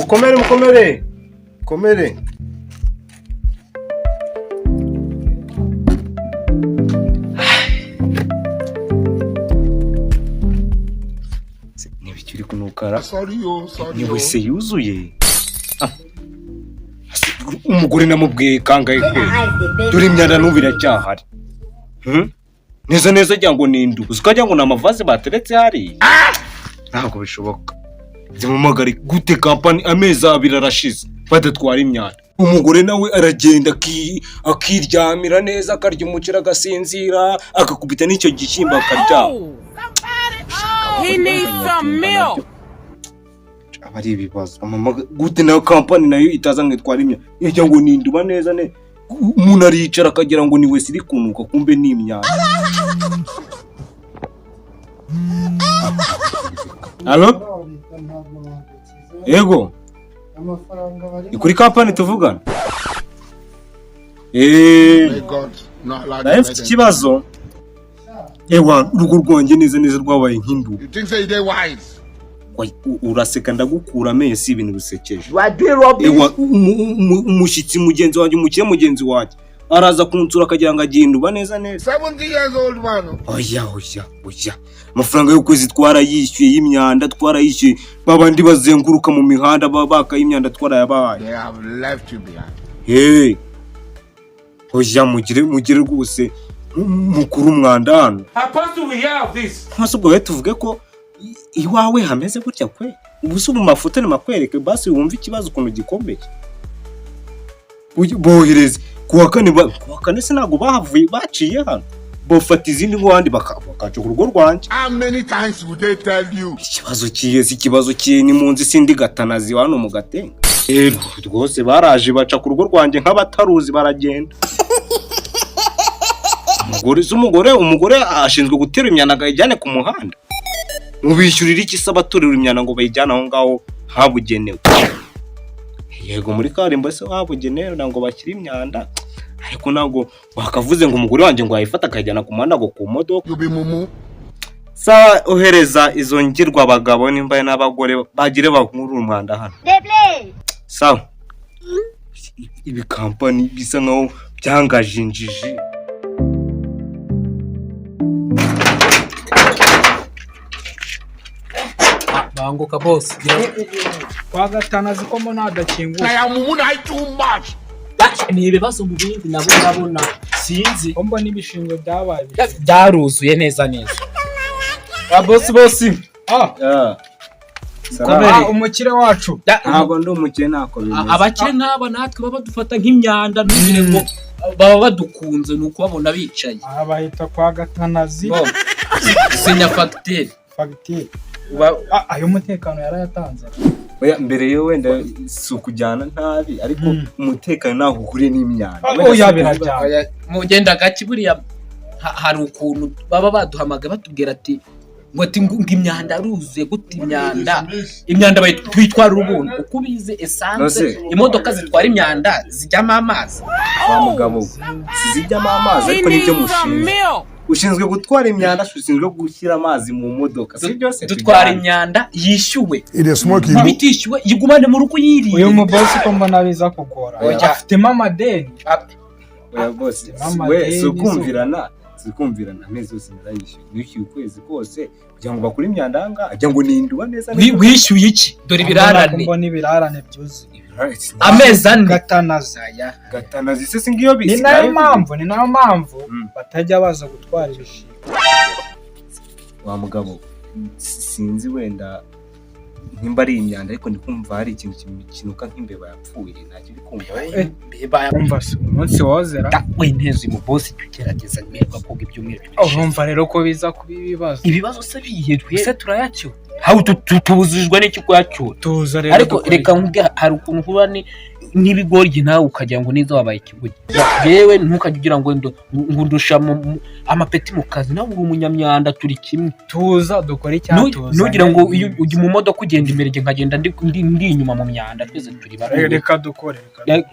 mukomere. Ntibikiri kunukara. Sorry. Ni wese yuzuye. Umugore namubwiye kangahe kwe. Dore imyanda nubira cyahari. Neza cyangwa nindu. Uzikajya ngo namavaze bateretse hari. Ntabwo bishoboka. Zimumagari gute company ameza abira arashize badatwara imyanda. Umugore nawe aragenda akiryamira neza akarya umucira agasinzira akakubita n'icyo gishyimba akarya. He needs some milk. Abari ibibazo. Gute na company nayo itaza ngitwara imyanda. Cyangwa ninduba neza ne. Umuntu aricara akagira ngo ni wese iri kunuka kumbe ni imyanda. Allo? Yego. Ikuri company tuvugana? Nafite ikibazo. Ewa urugo rwanjye neza rwabaye nk'indu. You think say they wise? Uraseka ndagukura mesi ibintu bisekeje. Ewa umushitsi mugenzi wanjye umukire mugenzi wanjye. Araza kunsura akagira ngo aginduba neza. 70 years old man. Oya. Amafaranga yo kwezi twarayishyuye y'imyanda twarayishyuye. Babandi bazenguruka mu mihanda babaka y'imyanda twarayabaye. They have left you behind. Hey. Oya mugire rwose mukuru umwanda hano. How possible we have this? Nkasubwo we tuvuge ko iwawe hameze gutya kwe. Ubuso mu mafoto ni makwereke basi wumva ikibazo ukuntu gikomeye. Bohereze kuwa kane se ntago bahavuye baciye hano. Bofata izindi ngwandi bakaca ku rugo rwanjye. How many times would they tell you? Ikibazo kiye ni munzi sindi gatanazi hano mu Gatenga. Rwose baraje baca ku rugo rwanjye nk'abataruzi baragenda. Umugore ashinzwe gutera imyanda agayijyane ku muhanda. Mubishyurira iki se abaturira imyanda ngo bayijyane aho ngaho habugenewe. Yego muri karimbo se habugenewe nango bakiri imyanda. Ariko nago wakavuze ngo umugore wanjye ngo ayifata akajyana ku muhanda go ku modoka. Sa ohereza izo ngirwa abagabo nimba n'abagore bagire bankuru umwanda hano. Sawa. Ibi company bisa nkaho byangajinjije. Banguka boss. Kwa gatana zikomo nadakinguye. I am too much. Ni ibibazo mu bindi nabona sinzi. Omba n'ibishingwe byabaye byaruzuye neza. Boss. Umukire wacu. Ntabwo ndi umukire nako bimeze. Abakire n'aba natwe baba dufata nk'imyanda ntugire ngo baba badukunze nuko babona bicaye. Bahita kwa gatanazi. Sinya facture. Ayo mutekano yarayatanze. Oya mbere yo wenda sukujyana ntabi ariko umutekano naho ukuriye n'imyanda. Oya birajyana. Mugenda gaki buriya hari ukuntu baba baduhamaga batubwira ati ngo imyanda aruzuye gute imyanda bayitwara urubundo uko bize essence imodoka zitwara imyanda zijyamo amazi. Wa mugabo zijyamo amazi ariko nibyo mushinzwe. Ushinzwe gutwara imyanda ushinzwe gushyira amazi mu modoka. Si byose dutwara imyanda yishyuwe. Bitishyuwe yigumane mu rugo yiriye. Uyu mubosi ko mbona biza kugora. Afitemo amadeni. Oya boss we sukumvirana amezi yose narayishyuye. Nishyuye ukwezi kose kugira ngo bakure imyanda hanga ajya ngo ninduba neza. Wishyuye iki? Dore ibirarane. Mbona ibirarane byuzuye. Amezi ane. Gatanazi se singiyo bisi. Ni nayo mpamvu batajya baza gutwara ibishingwe. Wa mugabo sinzi wenda nimba ari imyanda ariko ndikumva hari ikintu kinuka nk'imbeba yapfuye ntacyo bikumva. Mbeba yumva se umunsi wozera. We ntezi mu boss tugerageza nmerwa koga ibyumweru. Urumva rero ko biza kuba ibibazo se biherwe. Se turayacyo. How tubuzijwe n'iki kwacyo. Tuza rero. Ariko reka nkubwe hari ukuntu kuba n'ibigoryi nawe ukagira ngo nizo wabaye ikibuye. Yewe ntukajya ugira ngo ndusha amapeti mu kazi nawe uri umunyamyanda turi kimwe. Tuza dukora icyatuza. Nugira ngo ujye mu modoka ugenda imbere nkagenda ndi inyuma mu myanda twese turi reka dukore.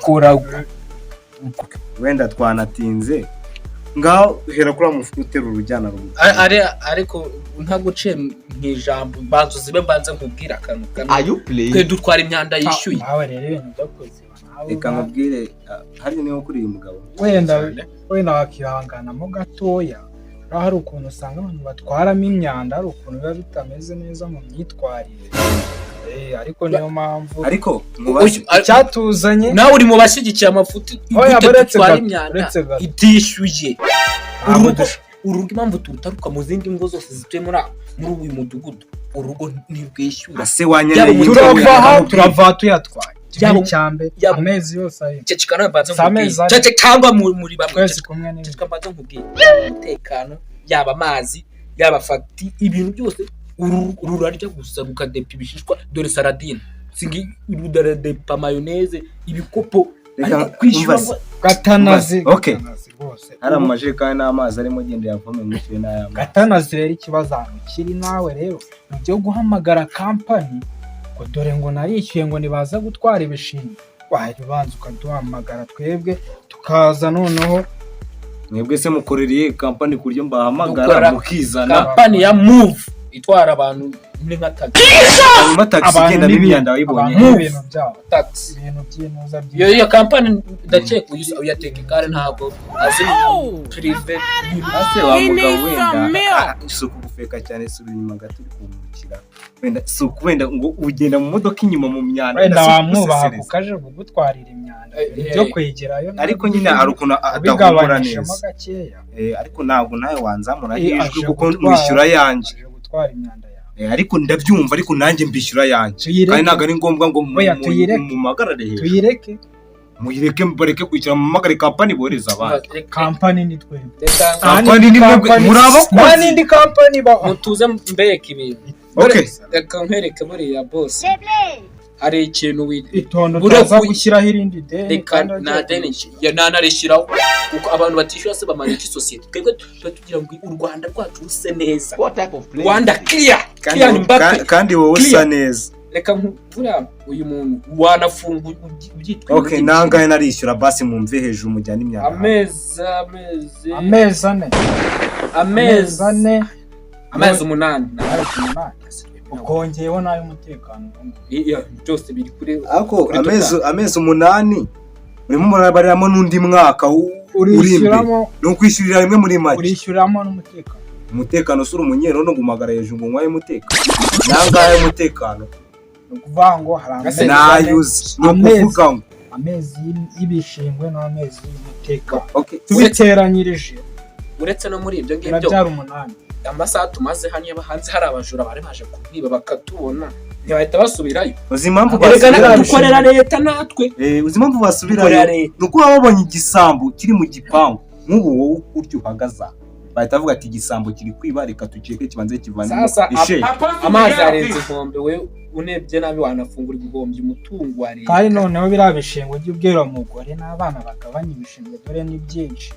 Kora wenda twanatinze ngaho hera kuri amufuka uterura urujyana rugo. Ariko ntaguciye mu ijambo banzo zibe mbanze nkubwira akantu kamwe. Are you playing? Twe dutwara imyanda yishyuye. nawe rero ibintu byo kuziba nawe Reka nkubwire hari niho kuri uyu mugabo. wenda wakihanganamo gatoya aho hari ukuntu usanga abantu batwaramo imyanda hari ukuntu biba bitameze neza mu myitwarire ariko niyo mpamvu Ariko mubaze icyatuzanye Nawe uri mu bashyigikiye amafuti dutwara imyanda itishyuye. Urugo impamvu turutaruka mu zindi ngo zose zituye muri uyu mudugudu urugo ntibwishyura. ase wanyene turava tuyatwaye cyambe amezi yose ari Cecikana mbanze nkubwire. Cece kangwa muri bamwe. kwezi kumwe n'ibindi Cecika mbanze nkubwire. Umutekano yaba amazi yaba fagiti ibintu byose urarya gusa rukadepa ibishishwa dore saradine singi rudadepa mayonnaise ibikopo kwishyura gatanazi Okay. rwose hari amajerekani n'amazi arimo agenda yavome mwishyuye n'ay'amazi. gatanazi rero ikibazo ahantu kiri nawe rero mu byo guhamagara kampani ngo dore ngo narishyuye ngo nibaza gutwara ibishingwe wahita ubanza ukaduhamagara twebwe tukaza noneho Mwebwe se mukoreriye kampani ku buryo mbahamagara mukizana. kampani ya Move itwara abantu muri nka taxi. Hanyuma taxi igenda n'imyanda wayibonye. ibintu byabo Taxi. ibintu by'inoza Iyo kampani ndakeka uyateka igare ntabwo azi prive. Ase wa He mugabo needs some wenda milk. isuku gufeka cyane suri inyuma gato kumukira. Wenda suku wenda ngo ugenda mu modoka inyuma mu myanda. wenda si wamwubaha gusesereza. kukaje kugutwarira imyanda Eh, ibyo kwegerayo Ariko nyine hari ukuntu adahumura bigabanyijemo neza. gakeya Ariko ntabwo nawe wanzamura aje ijwi kuko gutwara- mwishyura yanjye. aje gutwara imyanda yawe Ariko ndabyumva ariko nanjye mbishyura yanjye. Tuyireke. Kandi ntabwo ari ngombwa ngo Oya, tuyireke. mumagarare hejuru. tuyireke Muyireke bareke kwishyura mu magare kampani boreza abandi. kampani ni twebwe Kampani ni mwebwe murabo nta n'indi kampani mutuze mbeke ibintu. Okay. Reka nkwereke buriya boss. Hari ikintu itondo Buriya utaza ku- gushyiraho irindi deni reka kandi nta wagiye deni nanarishyiraho kuko abantu batishyura se bamara iki sosiyete twebwe tuba tugira ngo u Rwanda rwacu ruse neza. What type of play? Rwanda clear clear Mbappe. Kandi wowe usa Clear. neza. Reka buriya uyu muntu wanafunga ubyitwa Okay, nangahe narishyura basi mumve hejuru mujyana imyanda. amezi ane amezi umunani ukongeyeho n'ay'umutekano byose biri kuri Ako kuri amezi umunani urimo murabariramo n'undi mwaka uri imbere. urishyuramo Ni ukwishyurira rimwe muri make. urishyuramo n'umutekano Umutekano usura umunyero no gumagara hejuru ngo nkwaye umutekano. Nangahe umutekano. ni ukuvuga ngo hari amezi ane Nayuze. Ni ukuvuga ngo amezi y'ibishingwe n'amezi y'umutekano okay. tubiteranyirije uretse no muri ibyo ngibyo birabyara umunani amasaha tumaze hano niba hanze hari abajura bari baje kubiba bakatubona ntibahita basubirayo. Uzi impamvu dukorera leta natwe uzi impamvu basubirayo nuko baba babonye igisambo kiri mu gipangu nk'ubu wowe uryo uhagaza bahita bavuga ati igisambo kiri kwiba reka tukeke kibanze kivanemo ishe. Amazi arenze inkombe we unebye nabi wanafungura igihombi umutungo wa leta. kandi noneho biriya bishingwe by'ubwira umugore n'abana bagabanya ibishingwe dore ni byinshi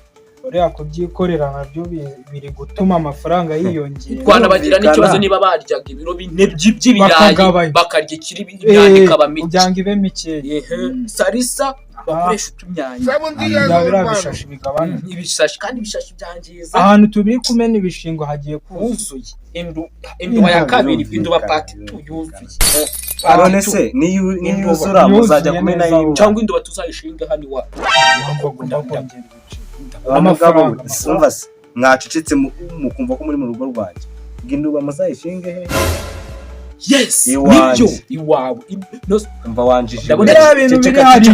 uriya kubyikorera nabyo biri gutuma amafaranga yiyongera. Rwanda bagira n'ikibazo niba baryaga ibiro bine by'ibirayi bakarya ikiri imyanda ikaba mike kugira ngo ibe mikeya. Sarisa bakoresha utumyanya biriya bishashi bigabanya ibishashi kandi ibishashi byangiza ahantu tubiri kumena ibishingwe hagiye kuzuye induba ya kabiri induba pati 2 yuzuye. Arone se niyo uzura muzajya kumena y'imwe cyangwa induba tuzayishinga hano iwa amafaranga umva se mwacecetse mukumva ko muri mu rugo rwanjye bw'induba muzayishinge he. Yes nibyo iwawe umva wanjije ndabona ibintu biri hari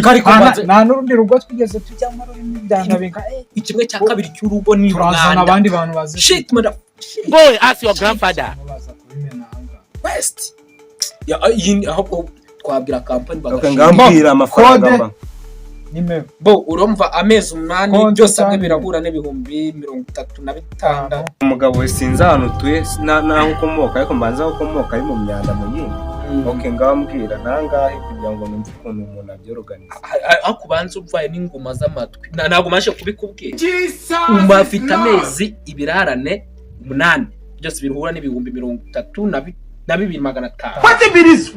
nta n'urundi rugo twigeze tujyamo rurimo ibyana binga ikimwe cya kabiri cy'urugo ni turazana abandi bantu bazi shit mother Boy, ask your grandfather. West ya ahubwo twabwira kampani bagashingambira amafaranga bo urumva amezi umunani byose amwe birahura n'ibihumbi 36. Umugabo we sinzi ahantu utuye naho ukomoka ariko mbanza aho ukomoka ari mu myanda mu yindi. Okay, ngambwira nangahe kugira ngo numve ukuntu umuntu abyoroganiza. Akubanza uvaye n'ingoma z'amatwi ntabwo maje kubikubwira. Umafite amezi ibirarane 8 byose biruhura n'ibihumbi 32,500. What biris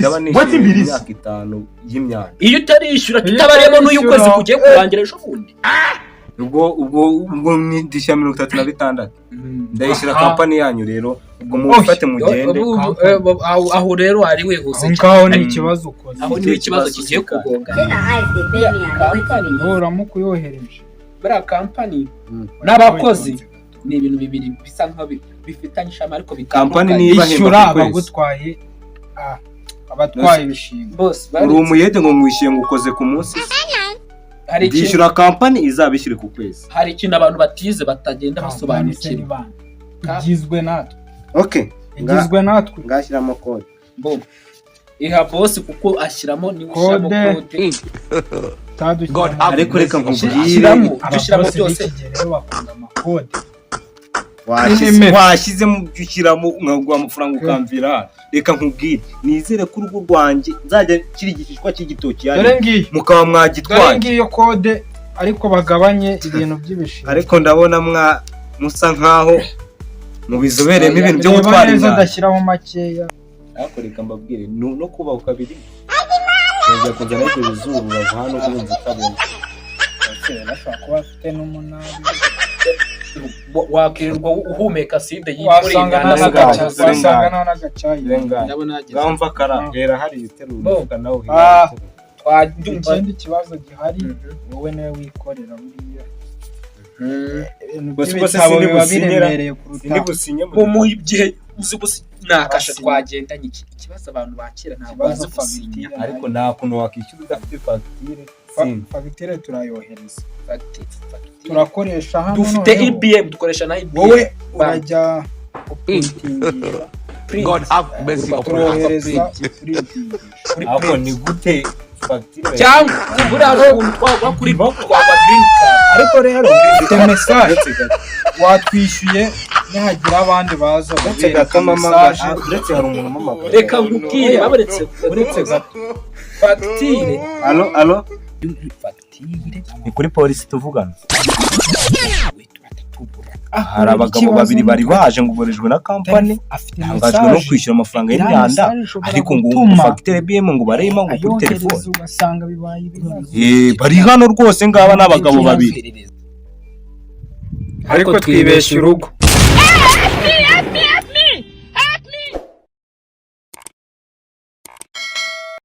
imyaka 5 y'imyaka. Iyo utarishyura tutabaremo n'uyu kwezi kugiye kurangira ejo bundi ubwo ndishyura 36 ndayishyura kampani yanyu rero ubwo mufate mugende. Aho rero ari wihuse ngaho ni ikibazo ukoze, aho ni ikibazo kigiye kugonga kampani nturamo kuyohereje buriya kampani n'abakozi ni ibintu bibiri bisa nkaho bifitanye ishami ariko kampani bitandukanye. niba ishyura bahemba ku kwezi abagutwaye abatwaye ibishingwe Bose uri umuyede ngo mwishyuye ngo ukoze ku munsi, hari ikintu ndishyura kampani izabishyire ku kwezi. hari ikintu abantu batize batagenda basobanukirwa. igizwe natwe Okay, igizwe natwe ngashyiramo kode. Bo iha boss kuko ashyiramo ni ushyiramo kode Ariko reka nkubwire, ashyiramo byose rero bakunda amakode washyizemo ushyiramo nkagwa amafaranga ukamvira. Reka nkubwire, nizere ko urugo rwanjye nzajya kirigishishwa cy'igitoki yani mukaba mwagitwaye. ngiyo kode ariko bagabanye ibintu by'ibishingwe. Ariko ndabona musa nkaho mubizobereyemo ibintu byo gutwara neza ndashyiraho makeya. Ariko reka mbabwire no kubaho kabiri nza kujya n'ibyo bizuru bava hano kumva utabona. Nashaka kuba afite n'umunani wakirirwa uhumeka side wasanga n'agacayi ngamva karahera hari ibiteruruka nawe ikindi kibazo gihari wowe nawe wikorera buriya ibitabo biba biremereye kuruta mu gihe uzi gusa nakasha twagendanye. Ikibazo abantu bakira ntabwo bazi gusinya, ariko nta kuntu wakishyura udafite fagitire. Fagitire turayohereza, turakoresha hano dufite IBM dukoresha na IBM. wowe urajya uprintingira God have mercy upon us. Ako ni gute fagitire cyangwa buriya rwo kuri twa green card. ariko rero ufite message watwishyuye nihagira abandi baza uretse hari umuntu umamagara. Reka ngubwire babaretse fagitire. Alo ni kuri polisi tuvugana. Hari abagabo babiri bari baje ngo borejwe na kampani ntangajwe no kwishyura amafaranga y'imyanda, ariko ngo fagitire BM ngo barema ngo kuri telefone ugasanga bibaye ibibazo. bari hano rwose ngaba n'abagabo babiri ariko twibeshya urugo.